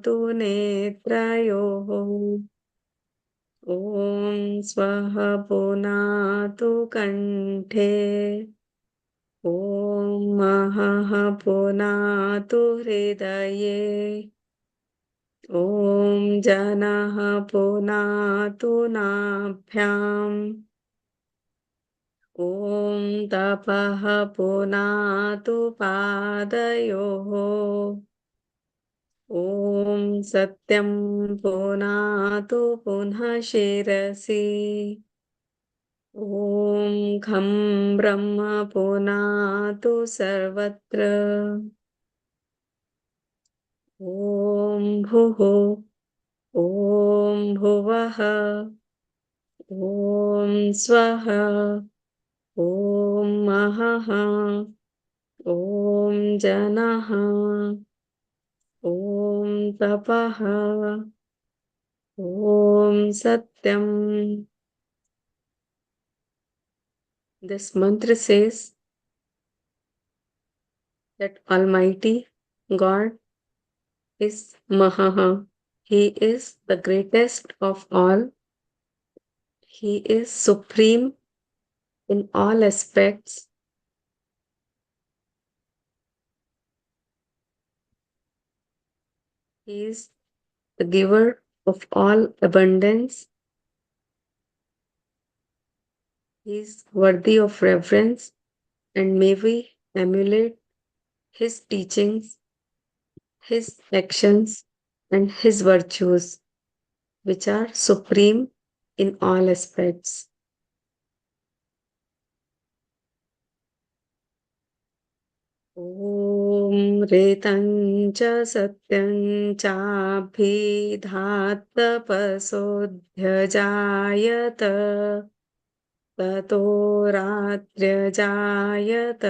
तु नेत्रयोः ॐ स्वः पुनातु कण्ठे ॐ महः पुनातु हृदये ॐ जनः पुनातु नाभ्याम् ॐ तपः पुनातु पादयोः ॐ सत्यं पुनातु पुनः शिरसि ॐ खं ब्रह्म पुनातु सर्वत्र ॐ भुः ॐ भुवः ॐ स्वः ॐ महः ॐ जनः ॐ तपः ॐ सत्यम्. This mantra says that Almighty God is Mahaha. He is the greatest of all. He is supreme in all aspects. He is the giver of all abundance. He is worthy of reverence, and may we emulate His teachings, His actions, and His virtues, which are supreme in all aspects. ॐ रेतं च सत्यं चाभिधात्तपसोऽध्यजायत ततो रात्र्यजायत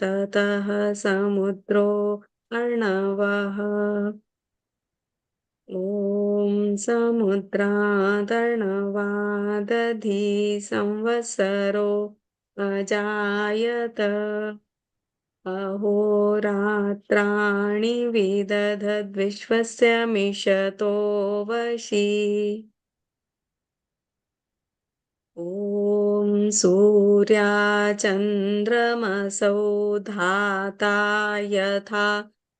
ततः समुद्रो अर्णवः ॐ समुद्रादर्णवादधी संवत्सरो अजायत अहोरात्राणि विदधद्विश्वस्य मिषतो वशी ॐ सूर्याचन्द्रमसौ धाता यथा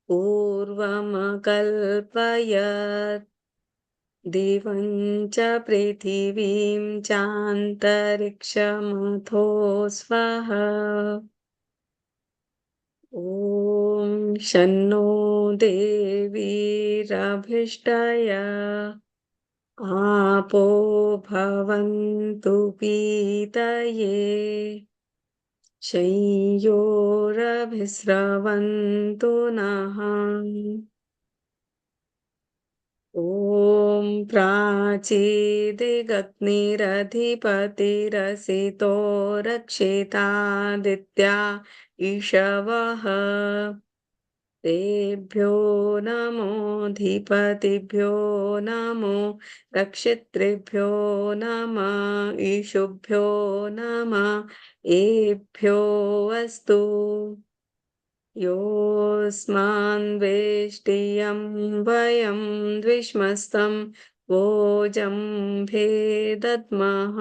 पूर्वमकल्पयत् दिवं च पृथिवीं चान्तरिक्षमथो स्वः ॐ शन्नो देवीरभिष्टय आपो भवन्तु पीतये शय्योरभिस्रवन्तु नः ॐ प्राचीदिगग्निरधिपतिरसितो रक्षितादित्या इषवः तेभ्यो नमोऽधिपतिभ्यो नमो रक्षितृभ्यो नमः ईशुभ्यो नमः एभ्यो अस्तु योऽस्मान् वेष्टियं वयं द्विष्मस्तं वोजं भेदद्मः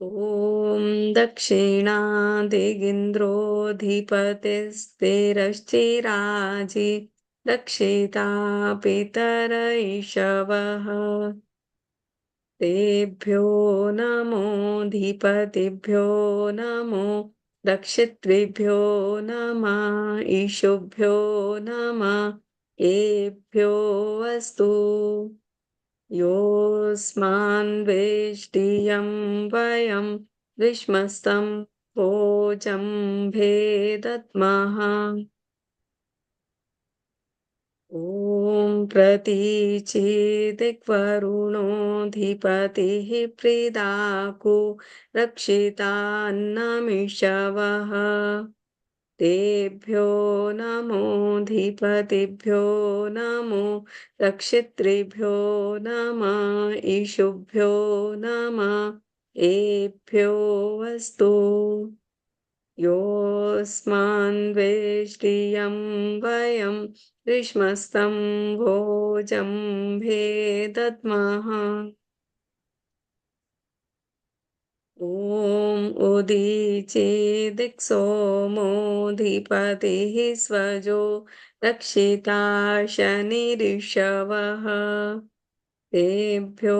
ॐ दक्षिणादिगिन्द्रोऽधिपतिस्तिरश्चिराजि रक्षिता पितर इषवः तेभ्यो नमोऽधिपतिभ्यो नमो रक्षितृभ्यो नमः ईशुभ्यो नमः एभ्यो अस्तु योऽस्मान् वेष्टियं वयं विष्मस्तं भोजं भेदद्मः ॐ प्रतीचिदिक्वरुणोऽधिपतिः प्रीदाकु रक्षितान्नमिषवः तेभ्यो नमोऽधिपतिभ्यो नमो रक्षितृभ्यो नमः ईशुभ्यो नमः एभ्यो अस्तु योऽस्मान्वेष्टियं वयं ग्रीष्मस्तं भोजं भेदद्मः ॐ उदीचेदिक्सोमोऽधिपतिः स्वजो रक्षिता शनिरिषवः तेभ्यो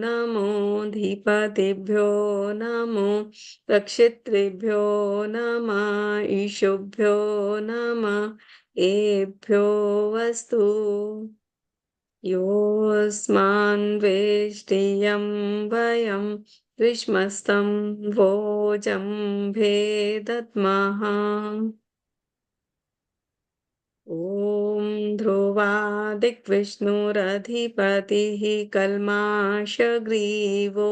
नमोऽधिपतिभ्यो नमो रक्षितृभ्यो नमः ईशुभ्यो नमः एभ्यो वस्तु योऽस्मान्वेष्टियं वयं ग्रीष्मस्तं भोजं भेदद्मः ॐ ध्रुवादिक्विष्णुरधिपतिः कल्माषग्रीवो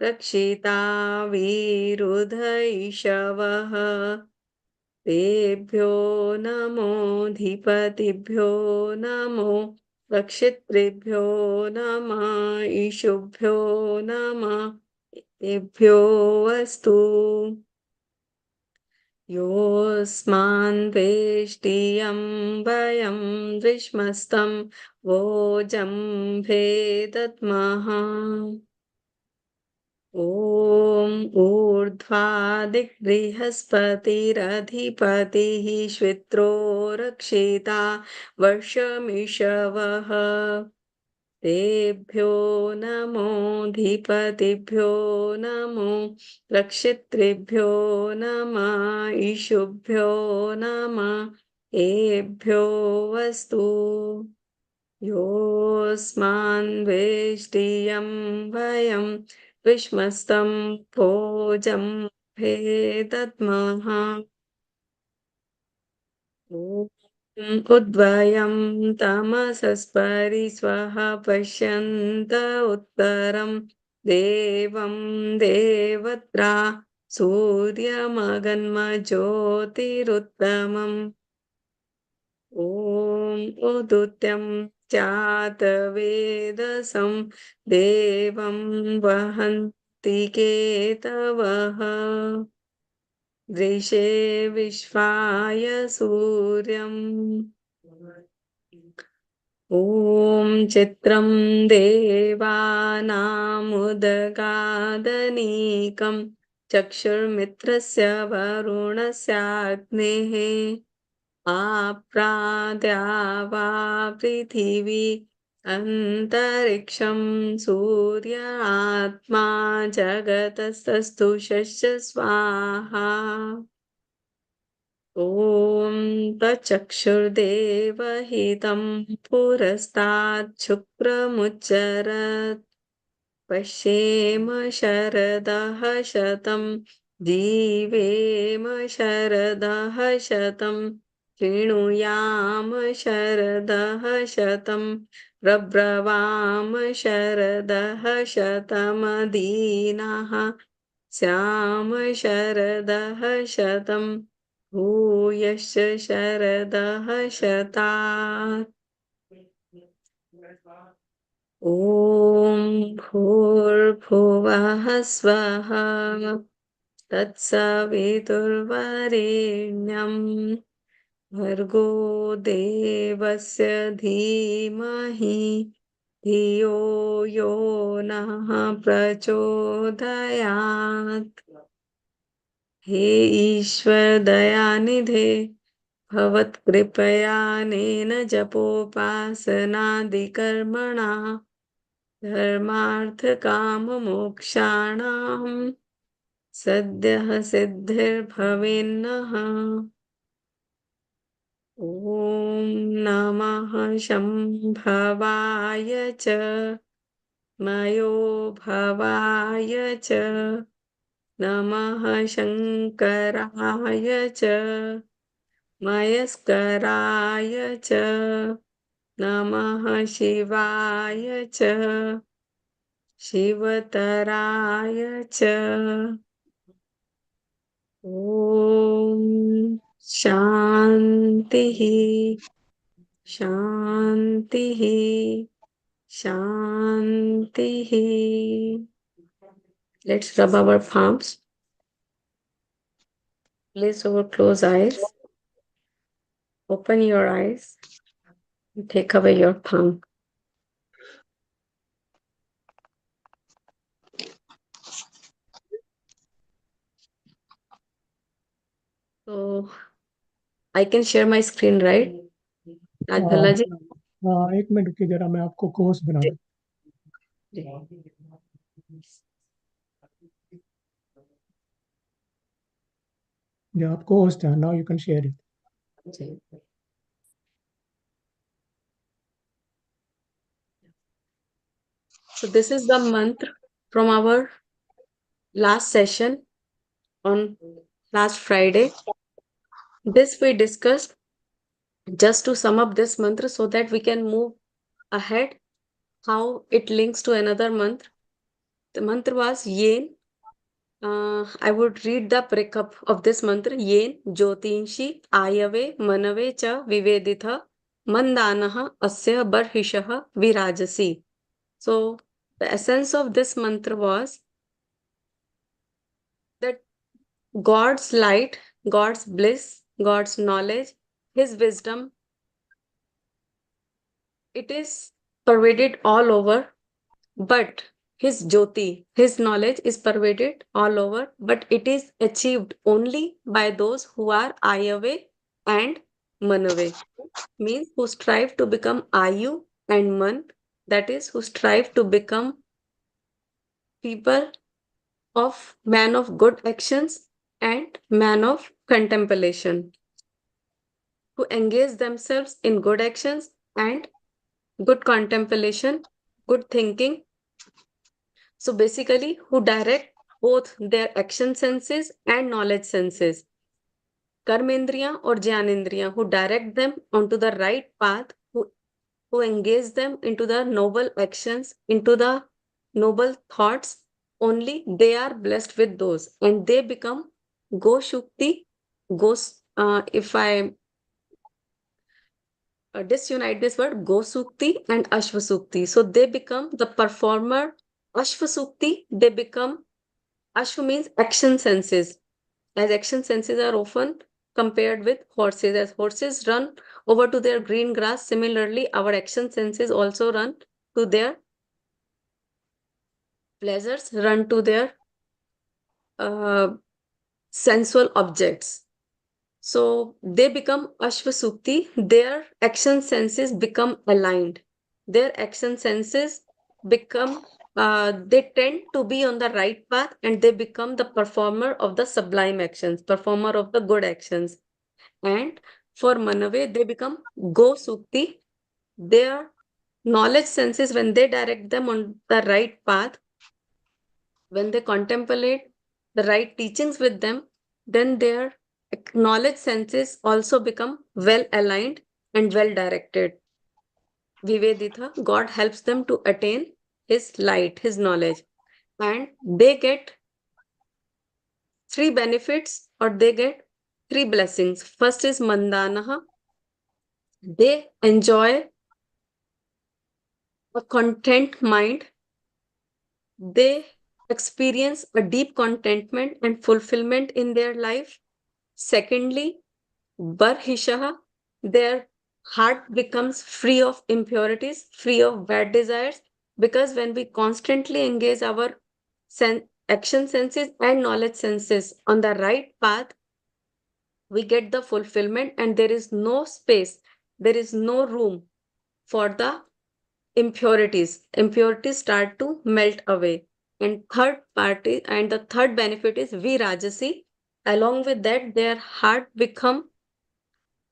रक्षिता वीरुधैषवः तेभ्यो नमोऽधिपतिभ्यो नमो रक्षितृभ्यो नमः ईशुभ्यो नमः तेभ्यो अस्तु योऽस्मान्वेष्टियं वयं ग्रीष्मस्तं भोजं भेदद्मः ॐ ऊर्ध्वादिक्बृहस्पतिरधिपतिः श्वित्रो रक्षिता वर्षमिषवः तेभ्यो नमोऽधिपतिभ्यो नमो रक्षितृभ्यो नमः ईशुभ्यो नमः एभ्यो वस्तु योऽस्मान्वेष्टियं वयं विश्मस्तं भोजं भेदद्मः उद्वयं तमसस्परिस्वः पश्यन्त उत्तरं देवं देवत्रा सूर्यमगन्मज्योतिरुत्तमम् ॐ उदुत्यं चातवेदसं देवं वहन्ति केतवः दृशे विश्वाय सूर्यम् ॐ चित्रं देवानामुदगादनीकं चक्षुर्मित्रस्य वरुणस्याग्नेः आप्राद्या पृथिवी अन्तरिक्षं सूर्य आत्मा जगतस्तस्तु शस्य स्वाहा ॐ तच्चक्षुर्देवहितं पुरस्तात् शुक्रमुच्चरत् पश्येम शरदः शतं जीवेम शरदः शतं शृणुयाम शरदः शतं प्रब्रवाम शरदः शतमदीनाः स्याम शरदः शतं भूयश्च शरदः शतात् ॐ भूर्भुवः स्वः तत्सवितुर्वरेण्यं भर्गो देवस्य धीमहि धियो यो नः प्रचोदयात् हे ईश्वर दयानिधे भवत्कृपयानेन जपोपासनादिकर्मणा धर्मार्थकाममोक्षाणां सद्यः सिद्धिर्भवेन्नः ॐ नमः शम्भवाय च मयोभवाय च नमः शङ्कराय च मयस्कराय च नमः शिवाय च शिवतराय च ॐ शान्तिः शान्तिः शान्तिः Let's rub our palms. Please over close eyes. Open your eyes and take away your thumb. So I can share my screen, right? Rajbhala ji? हाँ, एक मिनट रुकिए जरा, मैं आपको कोर्स बना जी, दूं. जी, Yeah, आपको होस्ट है. Now you can share it. जी. So this is the mantra from our last session on last Friday. This we discussed just to sum up this mantra so that we can move ahead how it links to another mantra. The mantra was Yen. I would read the breakup of this mantra. Yen Jyotinshi Ayave Manave Cha Viveditha Mandanah Asya Barhishah Virajasi. So the essence of this mantra was that God's light, God's bliss, God's knowledge, His wisdom, it is pervaded all over, but His Jyoti, His knowledge is pervaded all over, but it is achieved only by those who are Ayave and Manave, means who strive to become Ayu and Man, that is, who strive to become people of man of good actions and man of contemplation, who engage themselves in good actions and good contemplation, good thinking. So basically, who direct both their action senses and knowledge senses, karmendriya or jnanendriya, who direct them onto the right path, who engage them into the noble actions, into the noble thoughts, only they are blessed with those and they become go shukti, if I disunite this word, Gosukti and Ashvasukti. So they become the performer. Ashvasukti, they become, Ashva means action senses. As action senses are often compared with horses. As horses run over to their green grass, similarly, our action senses also run to their pleasures, run to their uh, sensual objects. So they become Ashvasukti, their action senses become aligned. Their action senses become, they tend to be on the right path and they become the performer of the sublime actions, performer of the good actions. And for Manave, they become Go Sukti, their knowledge senses, when they direct them on the right path, when they contemplate the right teachings with them, then their knowledge senses also become well aligned and well directed. Viveditha, God helps them to attain His light, His knowledge, and they get three benefits or they get three blessings. First is Mandanaha, they enjoy a content mind, they experience a deep contentment and fulfillment in their life. Secondly, Barhishaha, their heart becomes free of impurities, free of bad desires, because when we constantly engage our action senses and knowledge senses on the right path, we get the fulfillment and there is no space, there is no room for the impurities. Impurities start to melt away. And the third benefit is Virajasi. Along with that, their heart become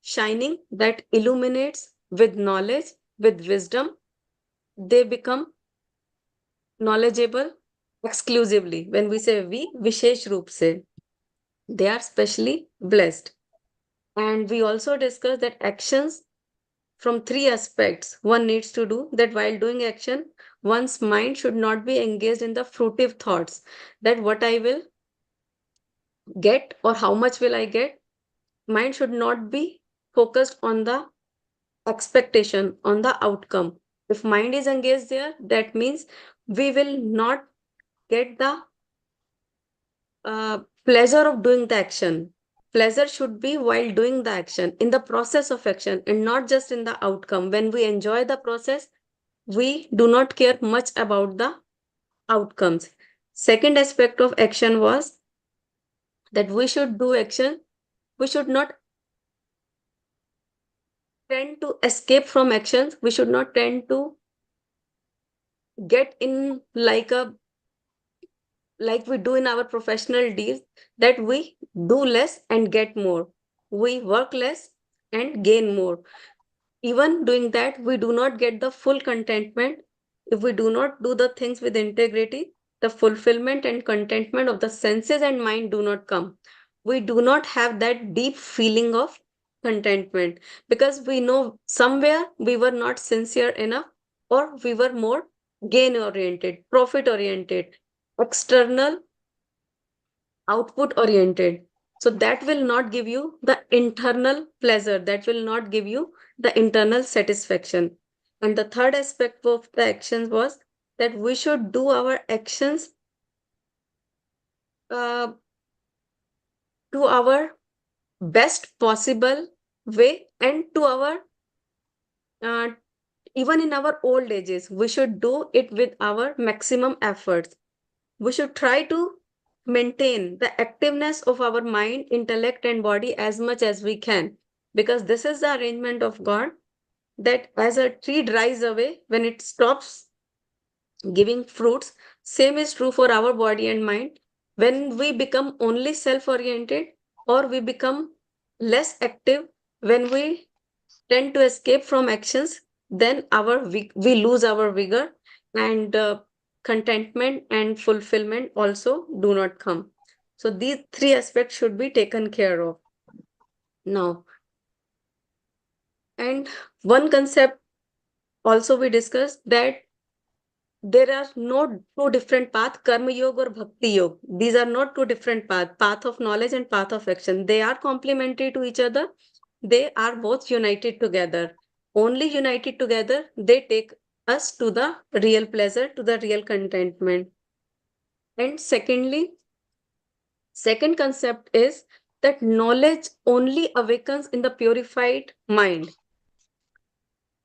shining that illuminates with knowledge, with wisdom. They become knowledgeable exclusively. When we say we, Vishesh Roop se, they are specially blessed. And we also discuss that actions from three aspects one needs to do, that while doing action, one's mind should not be engaged in the fruitive thoughts that what I will get or how much will I get. Mind should not be focused on the expectation, on the outcome. If mind is engaged there, that means we will not get the pleasure of doing the action. pleasure should be while doing the action, in the process of action, and not just in the outcome. When we enjoy the process, we do not care much about the outcomes. Second aspect of action was that we should do action. We should not tend to escape from actions. We should not tend to get in like we do in our professional deals, that we do less and get more. We work less and gain more. Even doing that, we do not get the full contentment. If we do not do the things with integrity, the fulfillment and contentment of the senses and mind do not come. We do not have that deep feeling of contentment, because we know somewhere we were not sincere enough, or we were more gain oriented, profit oriented, external output oriented. So that will not give you the internal pleasure, that will not give you the internal satisfaction. And the third aspect of the actions was that we should do our actions uh, to our best possible way, and to our uh, even in our old ages, we should do it with our maximum efforts. We should try to maintain the activeness of our mind, intellect, and body as much as we can, because this is the arrangement of God, that as a tree dries away when it stops giving fruits, same is true for our body and mind. When we become only self oriented, or we become less active, when we tend to escape from actions, then we lose our vigor, and contentment and fulfillment also do not come. So these three aspects should be taken care of. Now, and one concept also we discussed, that there are no two different paths, karma yoga or bhakti yoga. These are not two different paths, path of knowledge and path of action. They are complementary to each other. They are both united together. Only united together, they take us to the real pleasure, to the real contentment. And secondly, second concept is that knowledge only awakens in the purified mind.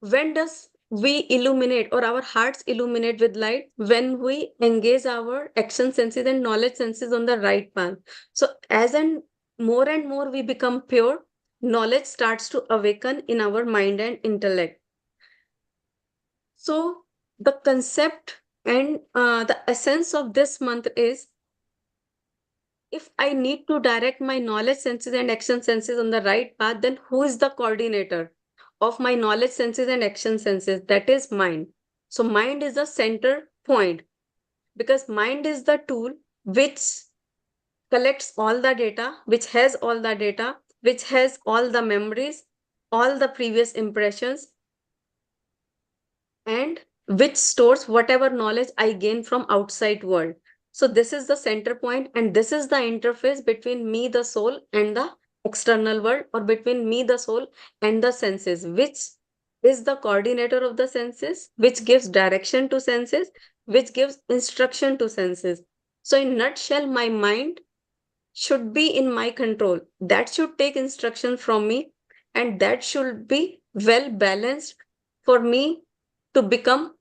When does we illuminate, or our hearts illuminate with light? When we engage our action senses and knowledge senses on the right path. So and more we become pure, knowledge starts to awaken in our mind and intellect. So the concept and the essence of this mantra is, if I need to direct my knowledge senses and action senses on the right path, then who is the coordinator of my knowledge senses and action senses? That is mind. So mind is the center point, because mind is the tool which collects all the data, which has all the data, which has all the memories, all the previous impressions, and which stores whatever knowledge I gain from outside world. So this is the center point, and this is the interface between me, the soul, and the external world, or between me, the soul, and the senses, which is the coordinator of the senses, which gives direction to senses, which gives instruction to senses. So in nutshell, my mind should be in my control. That should take instruction from me, and that should be well balanced for me to become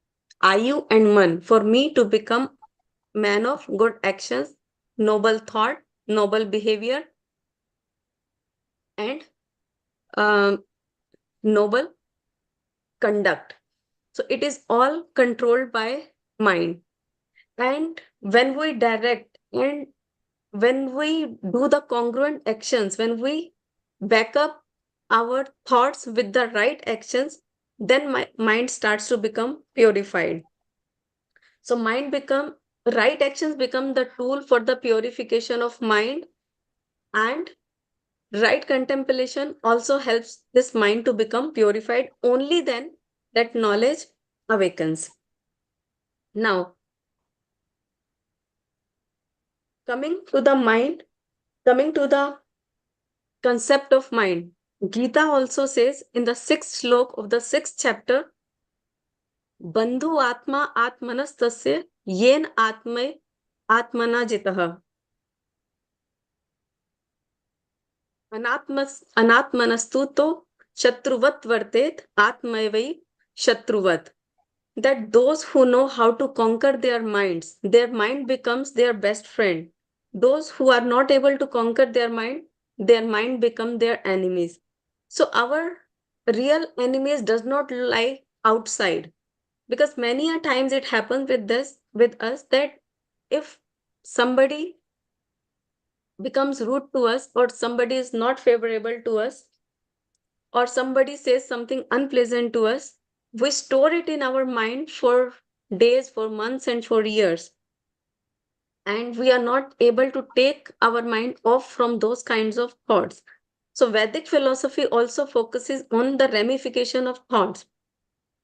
Ayu and Man, for me to become man of good actions, noble thought, noble behavior, and um, noble conduct. So it is all controlled by mind. And when we direct, and when we do the congruent actions, when we back up our thoughts with the right actions, then my mind starts to become purified. So right actions become the tool for the purification of mind, and right contemplation also helps this mind to become purified. Only then that knowledge awakens. Now, coming to the mind, coming to the concept of mind, Gita also says in the sixth slok of the sixth chapter, Bandhu atma atmanastasya yen atme atmana jitah. अनात्मनस्तु तो शत्रुवत वर्तेत आत्मैवै शत्रुवत. That those who know how to conquer their mind becomes their best friend. Those who are not able to conquer their mind become their enemies. So our real enemies does not lie outside, because many a times it happens with us that if somebody becomes rude to us, or somebody is not favorable to us, or somebody says something unpleasant to us, we store it in our mind for days, for months, and for years. And we are not able to take our mind off from those kinds of thoughts. So, Vedic philosophy also focuses on the ramification of thoughts.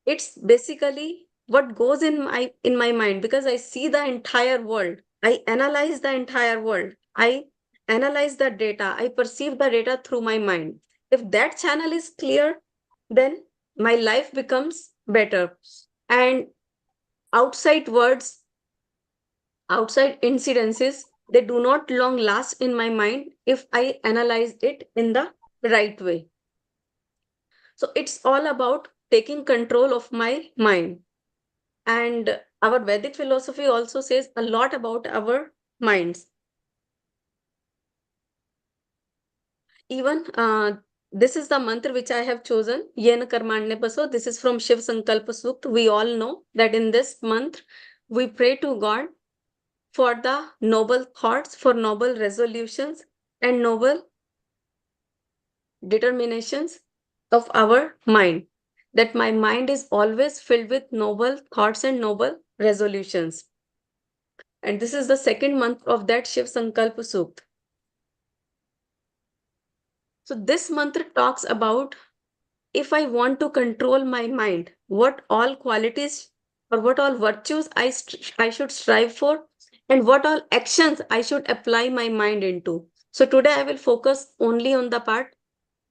It's basically what goes in my mind, because I see the entire world. I analyze the entire world. I analyze the data. I perceive the data through my mind. If that channel is clear, then my life becomes better. And outside words, outside incidences, they do not long last in my mind if I analyze it in the right way. So it's all about taking control of my mind. And our Vedic philosophy also says a lot about our minds. Even this is the mantra which I have chosen, YENA KARMAANYAPASO. This is from Shiv Sankalpa Sukta. We all know that in this month, we pray to God for the noble thoughts, for noble resolutions, and noble determinations of our mind. That my mind is always filled with noble thoughts and noble resolutions. And this is the second month of that Shiv Sankalpa Sukta. So this mantra talks about, if I want to control my mind, what all qualities or what all virtues I should strive for, and what all actions I should apply my mind into. So today I will focus only on the part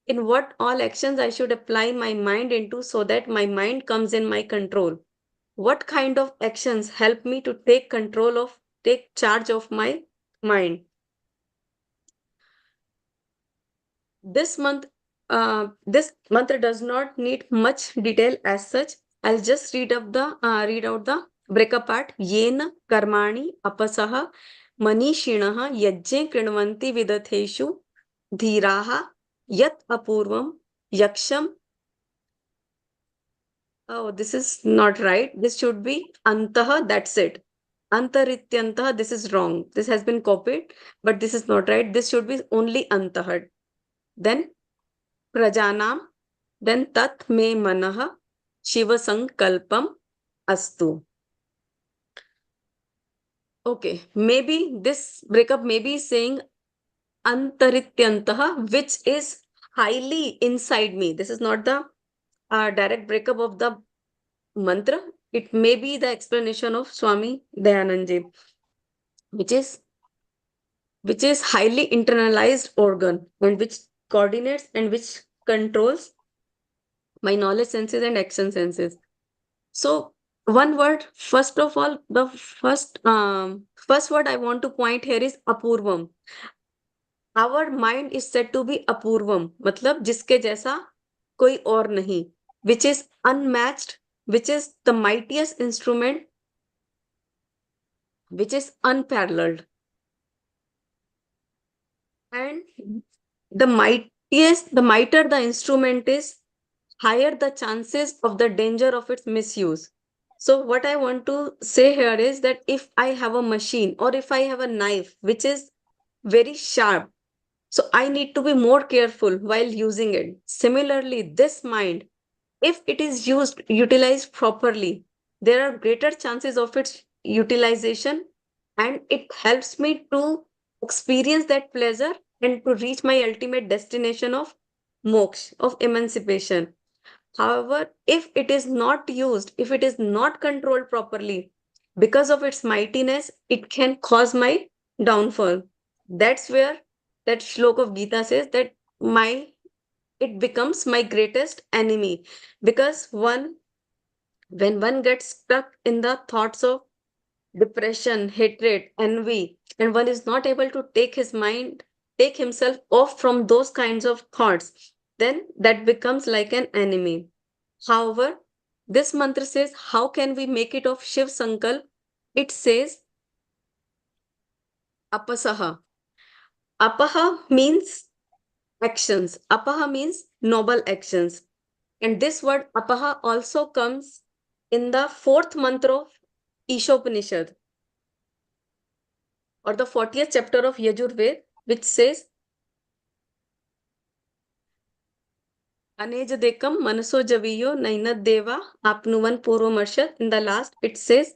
in what all actions I should apply my mind into so that my mind comes in my control. What kind of actions help me to take charge of my mind? This mantra does not need much detail as such. I'll just read out the breakup part. Yena karmani apasaha manishinah yajye krinvanti vidatheshu dhiraha yat apurvam yaksham. Oh, this is not right. This should be antah. That's it. Antarityantah. This is wrong. This has been copied, but this is not right. This should be only antah. Then प्रजानाम, then tat me manah shivasankalpam astu. Okay, maybe this breakup may be saying antarityantah, which is highly inside me. This is not the direct breakup of the mantra. It may be the explanation of Swami Dayanand, which is highly internalized organ, and which coordinates and which controls my knowledge senses and action senses. So one word, first of all, the first word I want to point here is apurvam. Our mind is said to be apurvam, मतलब जिसके जैसा कोई और नहीं, which is unmatched, which is the mightiest instrument, which is unparalleled. And the mightier the instrument is, higher the chances of the danger of its misuse. So what I want to say here is that if I have a machine, or if I have a knife which is very sharp, so I need to be more careful while using it. Similarly, this mind, if it is utilized properly, there are greater chances of its utilization, and it helps me to experience that pleasure and to reach my ultimate destination of moksha, of emancipation. However, if it is not used, if it is not controlled properly, because of its mightiness, it can cause my downfall. That's where that shlok of Gita says that it becomes my greatest enemy. Because when one gets stuck in the thoughts of depression, hatred, envy, and one is not able to take himself off from those kinds of thoughts, then that becomes like an enemy. However, this mantra says, how can we make it of Shiv Sankalp? It says, apasaha. Apaha means actions. Apaha means noble actions. And this word apaha also comes in the fourth mantra of Ishopanishad, or the 40th chapter of Yajurveda, which says, Anej dekam manaso javiyo nainad deva apnuvan purvamarshad. In the last, it says,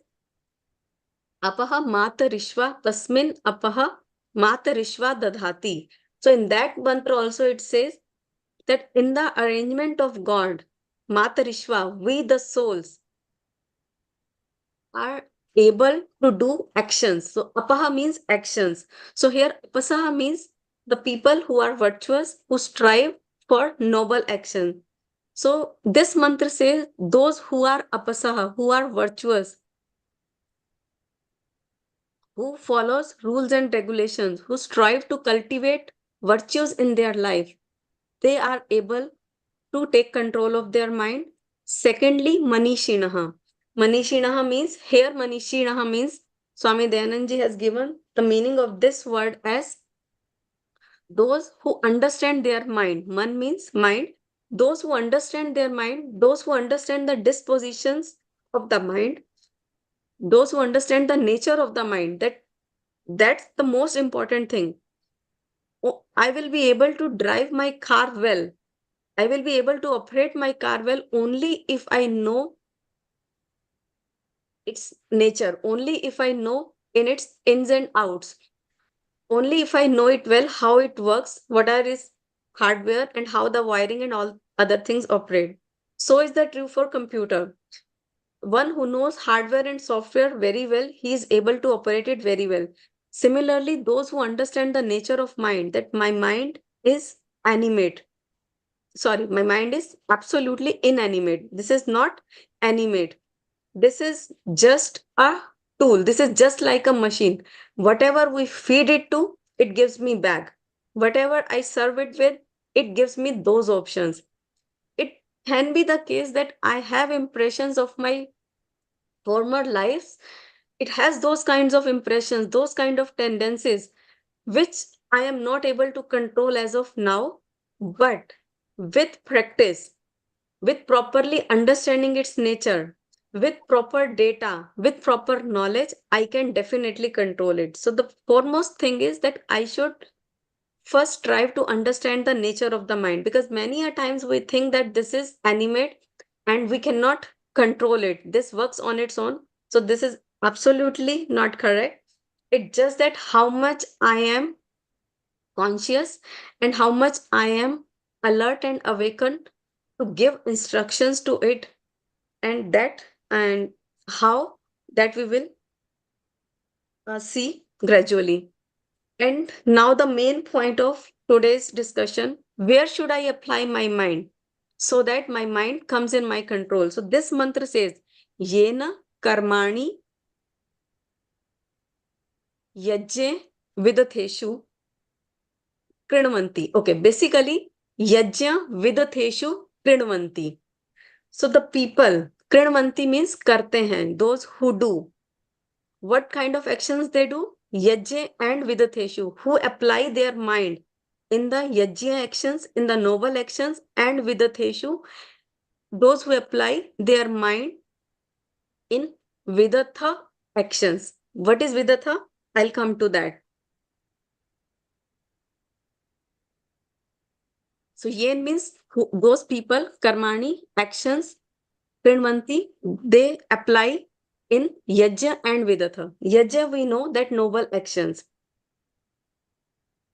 apaha matarishva tasmin apaha matarishva dadhati. So in that mantra also it says that in the arrangement of God, matarishva, we the souls are able to do actions. So apaha means actions. So here apasaha means the people who are virtuous, who strive for noble action. So this mantra says those who are apasaha, who are virtuous, who follows rules and regulations, who strive to cultivate virtues in their life, they are able to take control of their mind. Secondly, manishinaha. Manishinaha means, here manishinaha means, Swami Dayanand Ji has given the meaning of this word as those who understand their mind. Man means mind. Those who understand their mind, those who understand the dispositions of the mind, those who understand the nature of the mind, that's the most important thing. Oh, I will be able to drive my car well. I will be able to operate my car well only if I know its nature, only if I know in its ins and outs, only if I know it well, how it works, what are its hardware, and how the wiring and all other things operate. So is that true for computer. One who knows hardware and software very well, he is able to operate it very well. Similarly, those who understand the nature of mind, that my mind is animate. Sorry, my mind is absolutely inanimate. This is not animate. This is just a tool. This is just like a machine. Whatever we feed it to, it gives me back. Whatever I serve it with, it gives me those options. It can be the case that I have impressions of my former lives. It has those kinds of impressions, those kind of tendencies, which I am not able to control as of now. But with practice, with properly understanding its nature, with proper data, with proper knowledge, I can definitely control it. So the foremost thing is that I should first strive to understand the nature of the mind, because many a times we think that this is animate and we cannot control it. This works on its own. So this is absolutely not correct. It's just that how much I am conscious and how much I am alert and awakened to give instructions to it, and how that we will see gradually. And now the main point of today's discussion, where should I apply my mind so that my mind comes in my control? So this mantra says, YENA KARMANI YAJYE VIDATHESHU KRINVANTI. Okay, basically, Yajya VIDATHESHU KRINVANTI. So the people, KRINVANTI means karte hain, those who do. What kind of actions they do? Yajya and Vidatheshu, who apply their mind in the Yajya actions, in the noble actions, and Vidatheshu, those who apply their mind in Vidatha actions. What is Vidatha? I'll come to that. So Yen means those people, Karmani, actions, Krinvanti, they apply in Yajya and Vidatha. Yajya, we know that noble actions.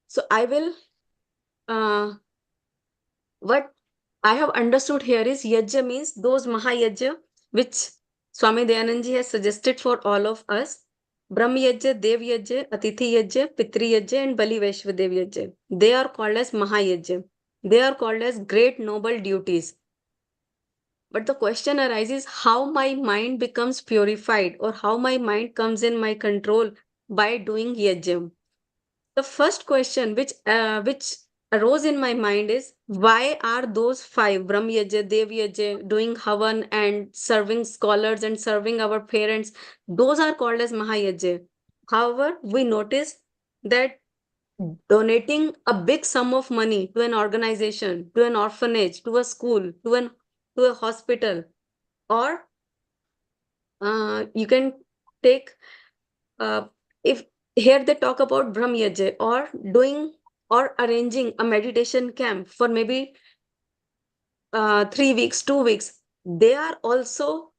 So I will, what I have understood here is Yajya means those Mahayajya, which Swami Dayanand Ji has suggested for all of us. Brahm Yajya, Dev Yajya, Atithi Yajya, Pitri Yajya, and Bali Vaishvadev Yajya. They are called as Mahayajya. They are called as great noble duties. But the question arises how my mind becomes purified or how my mind comes in my control by doing yajna. The first question which arose in my mind is, why are those five, Brahm Yajya, Dev Yajya, doing Havan and serving scholars and serving our parents, those are called as Mahayajya. However, we notice that donating a big sum of money to an organization, to an orphanage, to a school, to a hospital, or you can take, uh, if here they talk about Brahm Yajya, or doing or arranging a meditation camp for maybe 3 weeks, 2 weeks, they are also,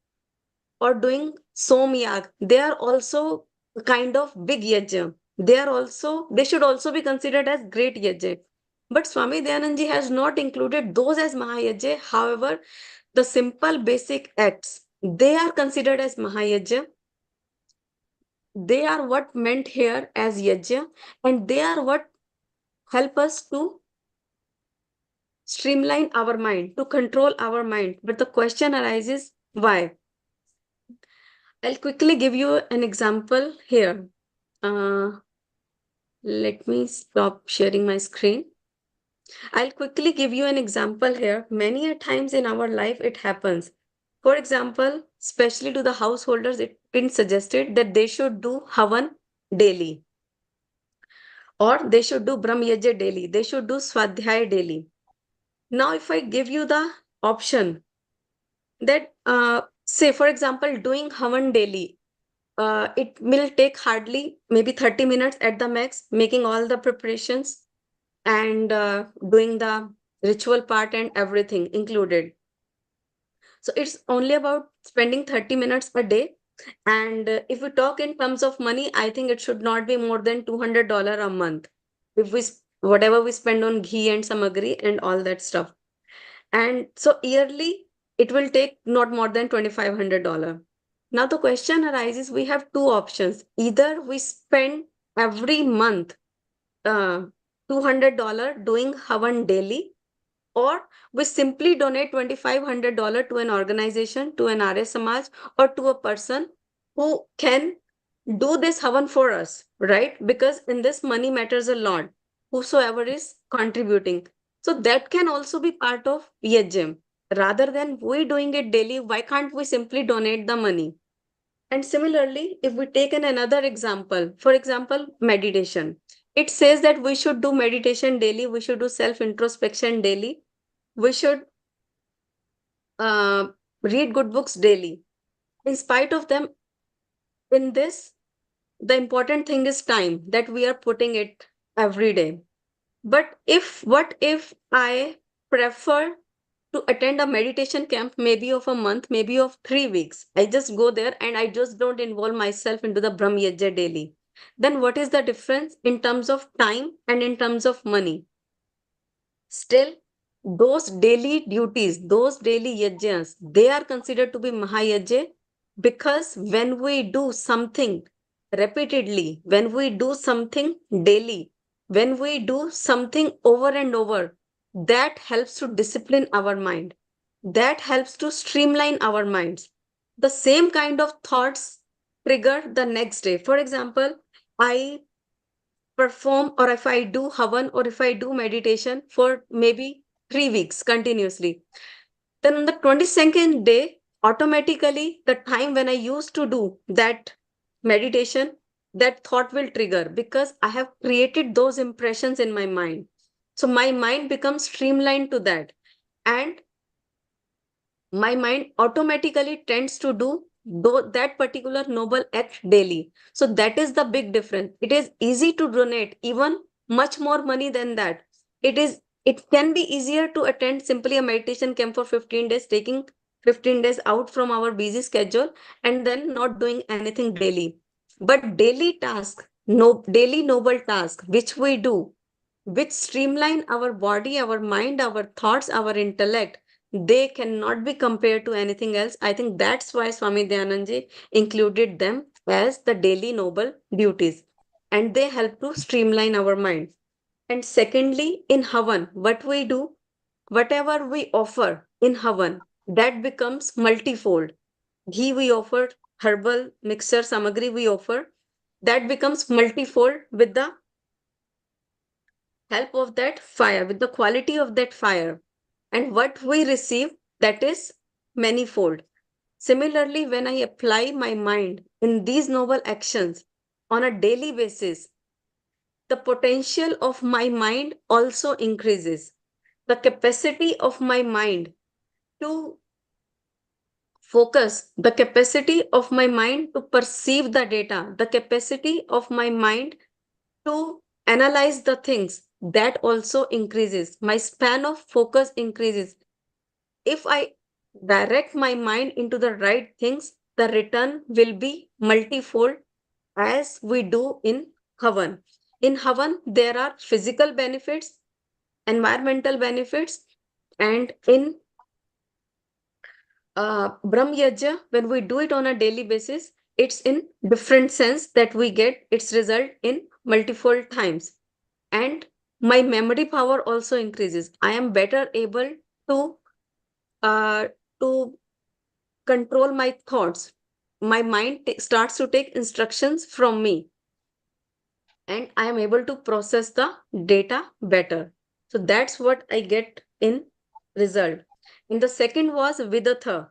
or doing Somyag, they are also kind of big yajna. They are also, they should also be considered as great yajna. But Swami Dayanand Ji has not included those as Mahayajna. However, the simple basic acts, they are considered as Mahayajna. They are what meant here as yajna, and they are what help us to streamline our mind, to control our mind. But the question arises, why? I'll quickly give you an example here. Let me stop sharing my screen. I'll quickly give you an example here. Many a times in our life it happens. For example, especially to the householders, it's been suggested that they should do Havan daily, or they should do Brahm Yajya daily. They should do Swadhyaya daily. Now, if I give you the option that, say, for example, doing Havan daily, it will take hardly maybe 30 minutes at the max, making all the preparations and doing the ritual part and everything included. So it's only about spending 30 minutes a day. And if we talk in terms of money, I think it should not be more than $200 a month. If whatever we spend on ghee and samagri and all that stuff. And so yearly, it will take not more than $2,500. Now the question arises, we have two options. Either we spend every month uh, $200 doing Havan daily, or we simply donate $2,500 to an organization, to an Arya Samaj, or to a person who can do this Havan for us, right? Because in this, money matters a lot, whosoever is contributing. So that can also be part of Yajm. Rather than we doing it daily, why can't we simply donate the money? And similarly, if we take another example, for example, meditation, it says that we should do meditation daily, we should do self introspection daily, we should uh, read good books daily. In spite of them, in this, the important thing is time, that we are putting it every day. But what if I prefer to attend a meditation camp, maybe of a month, maybe of 3 weeks? I just go there and I just don't involve myself into the Brahm Yajya daily. Then what is the difference in terms of time and in terms of money? Still, those daily duties, those daily yajnas, they are considered to be Mahayajya, because when we do something repeatedly, when we do something daily, when we do something over and over, that helps to discipline our mind. That helps to streamline our minds. The same kind of thoughts trigger the next day. For example, I perform, or if I do Havan, or if I do meditation for maybe 3 weeks continuously, then on the 22nd day, automatically the time when I used to do that meditation, that thought will trigger, because I have created those impressions in my mind. So my mind becomes streamlined to that. And my mind automatically tends to do that particular noble act daily. So that is the big difference. It is easy to donate even much more money than that. It can be easier to attend simply a meditation camp for 15 days, taking 15 days out from our busy schedule and then not doing anything daily. But daily task, no daily noble task, which we do, which streamline our body, our mind, our thoughts, our intellect, they cannot be compared to anything else. I think that's why Swami Dayanand Ji included them as the daily noble duties, and they help to streamline our mind. And secondly, in Havan, what we do, whatever we offer in Havan, that becomes multifold. Ghee we offer, herbal mixture samagri we offer, that becomes multifold with the help of that fire, with the quality of that fire. And what we receive, that is manifold. Similarly, when I apply my mind in these noble actions on a daily basis, the potential of my mind also increases. The capacity of my mind to focus, the capacity of my mind to perceive the data, the capacity of my mind to analyze the things, that also increases. My span of focus increases. If I direct my mind into the right things, the return will be multifold, as we do in Havan. In Havan, there are physical benefits, environmental benefits, and in Brahm Yajna, when we do it on a daily basis, it's in different sense that we get its result in multiple times. And my memory power also increases. I am better able to uh, to control my thoughts. My mind starts to take instructions from me, and I am able to process the data better. So that's what I get in result. And the second was Vidatha.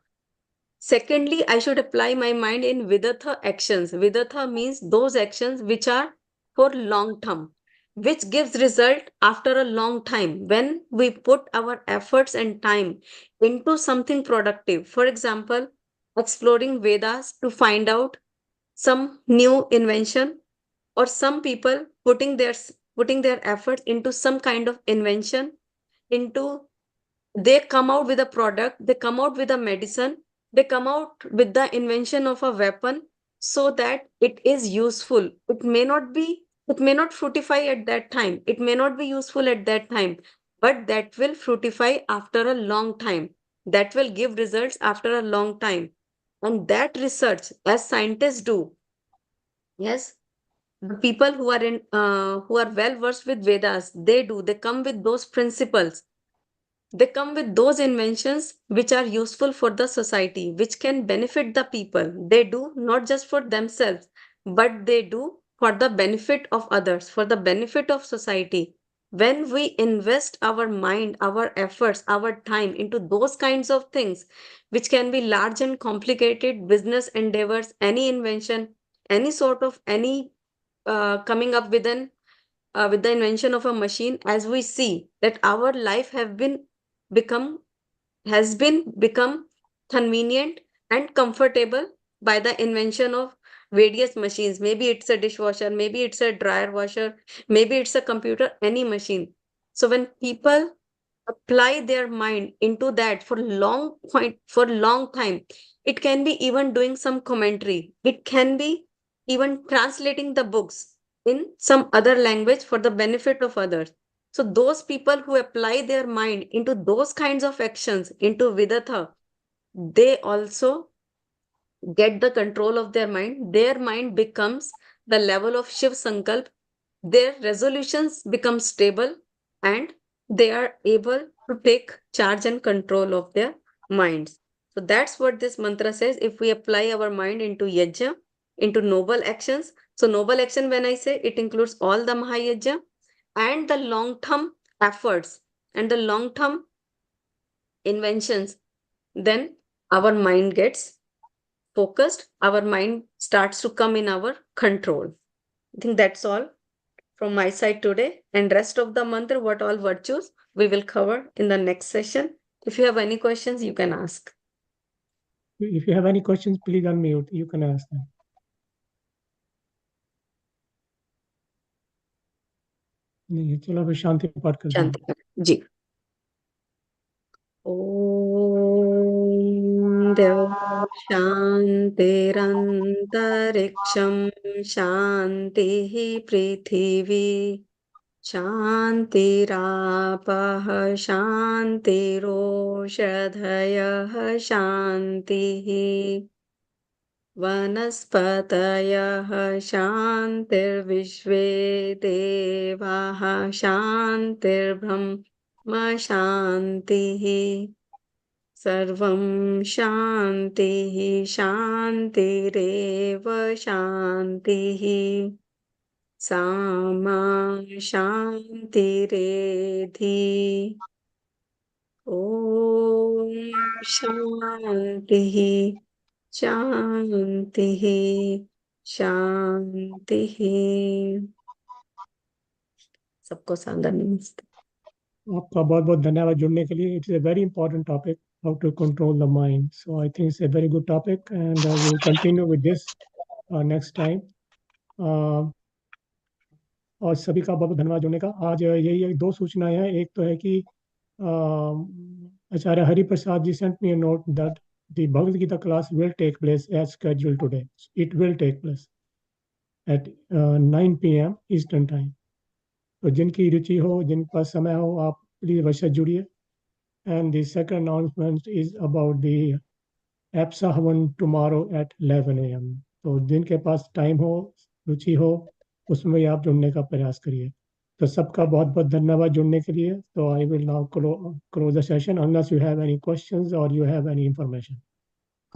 Secondly, I should apply my mind in Vidatha actions. Vidatha means those actions which are for long term, which gives result after a long time when we put our efforts and time into something productive. For example, exploring Vedas to find out some new invention, or some people putting their efforts into some kind of invention, into they come out with a product, they come out with a medicine, they come out with the invention of a weapon, so that it is useful. It may not fructify at that time, it may not be useful at that time, but that will fructify after a long time, that will give results after a long time. And that research, as scientists do, yes, the people who are well versed with Vedas, they come with those principles, they come with those inventions which are useful for the society, which can benefit the people. They do not just for themselves, but they do for the benefit of others, for the benefit of society. When we invest our mind, our efforts, our time into those kinds of things, which can be large and complicated business endeavors, any invention, any sort of any coming up with the invention of a machine, as we see that our life become has been become convenient and comfortable by the invention of various machines. Maybe it's a dishwasher, maybe it's a dryer washer, maybe it's a computer, any machine. So when people apply their mind into that for long time, it can be even doing some commentary, it can be even translating the books in some other language for the benefit of others. So those people who apply their mind into those kinds of actions, into Vidatha, they also get the control of their mind. Their mind becomes the level of Shiv Sankalp. Their resolutions become stable, and they are able to take charge and control of their minds. So that's what this mantra says. If we apply our mind into yajna, into noble actions. So noble action, when I say, it includes all the Mahayajna and the long-term efforts and the long-term inventions, then our mind gets focused, our mind starts to come in our control. I think that's all from my side today. And rest of the mantra, what all virtues, we will cover in the next session. If you have any questions, you can ask. If you have any questions, please unmute. You can ask them. नहीं, चलो अभी शांति पाठ करते हैं. शांति जी. ॐ देव शान्तिरन्तरिक्षं शान्तिः पृथिवी शान्तिरापः शान्तिरोषधयः शान्तिः वनस्पतयः शान्तिर्विश्वे देवाः शान्तिर्ब्रह्म शान्तिः सर्वं शान्तिः शान्तिरेव शान्तिः सामा शान्तिरेधि ॐ शान्तिः शान्तिः शान्तिः सबको सादर नमस्ते आपका बहुत बहुत धन्यवाद जुड़ने के लिए. It's a very important topic, how to control the mind. So I think it's a very good topic, and we will continue with this next time. और सभी का बहुत बहुत धन्यवाद जुड़ने का. आज यही 2 सूचनाएं हैं. एक तो है कि आचार्य Hari Prasad ji sent me a note that the Bhagavad Gita class will take place as scheduled today. It will take place at 9 p.m. Eastern Time. तो जिनकी रुचि हो, जिनके पास समय हो, आप प्लीज अवश्य जुड़िए. And the second announcement is about the एप्सा हवन टुमारो एट 11 a.m. तो जिनके पास टाइम हो, रुचि हो, उसमें भी आप जुड़ने का प्रयास करिए. तो सबका बहुत बहुत धन्यवाद जुड़ने के लिए. तो I will now close the session unless you have any questions or you have any information.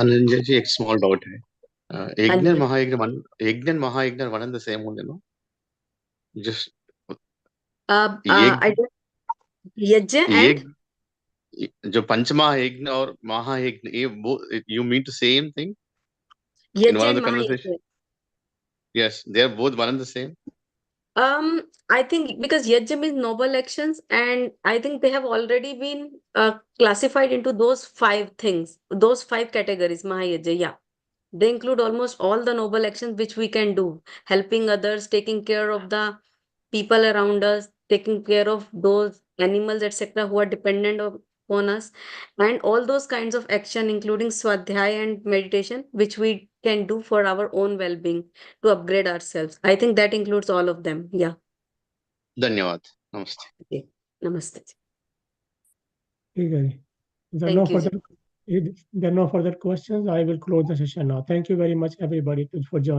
Ananya ji, एक small doubt है. हाँ यज्ञ जी महायज्ञ महायज्ञ one and the same only, no? Just I यज्ञ यज्ञ and जो पंचमहायज्ञ और महायज्ञ, ये you mean to same thing in यज्ञ one of and the conversation? महायज्ञ. Yes, they are both one and the same. I think because Yajya means noble actions, and I think they have already been classified into those 5 things, those 5 categories, Mahayajya. Yeah. They include almost all the noble actions which we can do, helping others, taking care of the people around us, taking care of those animals, etc., who are dependent upon us, and all those kinds of action, including Swadhyaya and meditation, which we can do for our own well-being to upgrade ourselves. I think that includes all of them. Yeah. धन्यवाद. नमस्ते. Okay. Namaste. ठीक है जी. Thank you. There are no further questions. I will close the session now. Thank you very much, everybody, for joining.